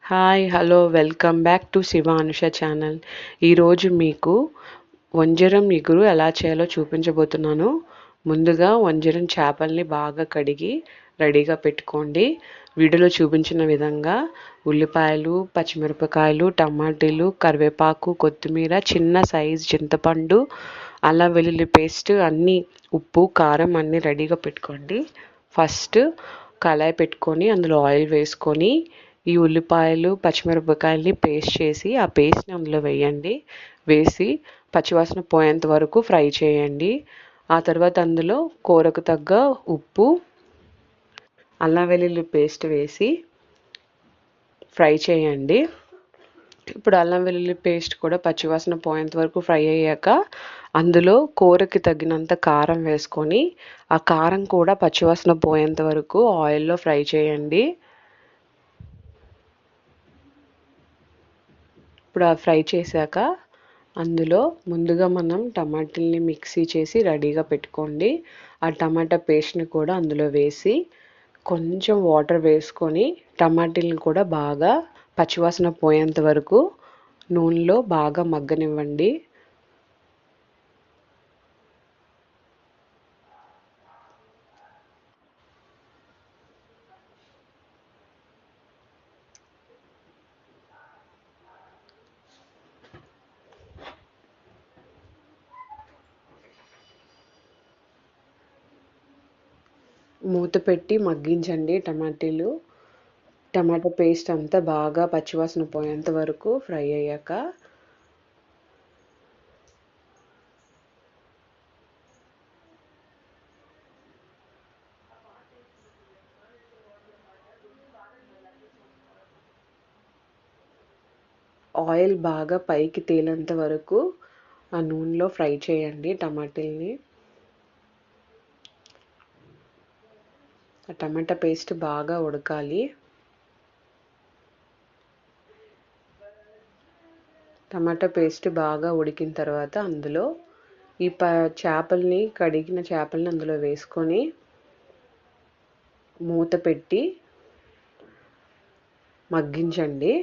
Hi hello welcome back to Shiva Anusha channel. ఈరోజు మీకు వంజరం ఇగురు ఎలా చేయాలో చూపించబోతున్నాను. ముందుగా వంజరం చేపల్ని బాగా కడిగి రెడీగా పెట్టుకోండి. వీడియోలో చూపించిన విధంగా ఉల్లిపాయలు, పచ్చిమిరపకాయలు, టమాటీలు, కరివేపాకు, కొత్తిమీర, చిన్న సైజు చింతపండు, అల్లం వెల్లుల్లి పేస్ట్, అన్నీ ఉప్పు కారం అన్నీ రెడీగా పెట్టుకోండి. ఫస్ట్ కళాయి పెట్టుకొని అందులో ఆయిల్ వేసుకొని ఈ ఉల్లిపాయలు, పచ్చిమిరపకాయల్ని పేస్ట్ చేసి ఆ పేస్ట్ని అందులో వేయండి. వేసి పచ్చివాసన పోయేంత వరకు ఫ్రై చేయండి. ఆ తర్వాత అందులో కూరకు తగ్గ ఉప్పు, అల్లం వెల్లుల్లి పేస్ట్ వేసి ఫ్రై చేయండి. ఇప్పుడు అల్లం వెల్లుల్లి పేస్ట్ కూడా పచ్చివాసన పోయేంత వరకు ఫ్రై అయ్యాక అందులో కూరకి తగినంత కారం వేసుకొని ఆ కారం కూడా పచ్చివాసన పోయేంత వరకు ఆయిల్లో ఫ్రై చేయండి. ఇప్పుడు ఆ ఫ్రై చేశాక అందులో ముందుగా మనం టమాటాలని మిక్సీ చేసి రెడీగా పెట్టుకోండి. ఆ టమాటా పేస్ట్ని కూడా అందులో వేసి కొంచెం వాటర్ వేసుకొని టమాటాలను కూడా బాగా పచ్చివాసన పోయేంత వరకు నూనెలో బాగా మగ్గనివ్వండి. మూత పెట్టి మగ్గించండి. టమాటా పేస్ట్ అంతా బాగా పచ్చివాసన పోయేంత వరకు ఫ్రై అయ్యాక ఆయిల్ బాగా పైకి తేలేంత వరకు ఆ నూనెలో ఫ్రై చేయండి టమాటాలని. ఆ టమాటా పేస్ట్ బాగా ఉడకాలి. టమాటా పేస్ట్ బాగా ఉడికిన తర్వాత అందులో ఈ కడిగిన చేపల్ని అందులో వేసుకొని మూత పెట్టి మగ్గించండి.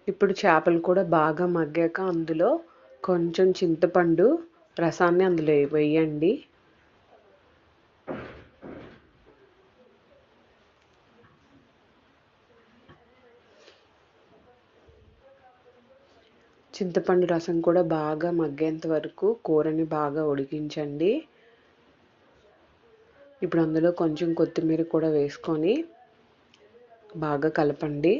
ఇప్పుడు చేపలు కూడా బాగా మగ్గాక అందులో కొంచెం చింతపండు రసాన్ని అందులో వేయండి. చింతపండు రసం కూడా బాగా మగ్గేంత వరకు కూరని బాగా ఉడికించండి. ఇప్పుడు అందులో కొంచెం కొత్తిమీర కూడా వేసుకొని బాగా కలపండి.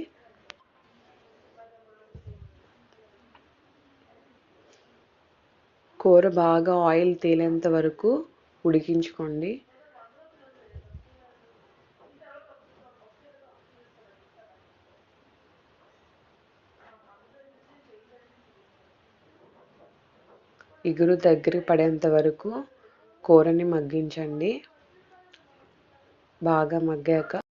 కూర బాగా ఆయిల్ తేలేంత వరకు ఉడికించుకోండి. ఇగురు దగ్గర పడేంత వరకు కూరని మగ్గించండి. బాగా మగ్గాక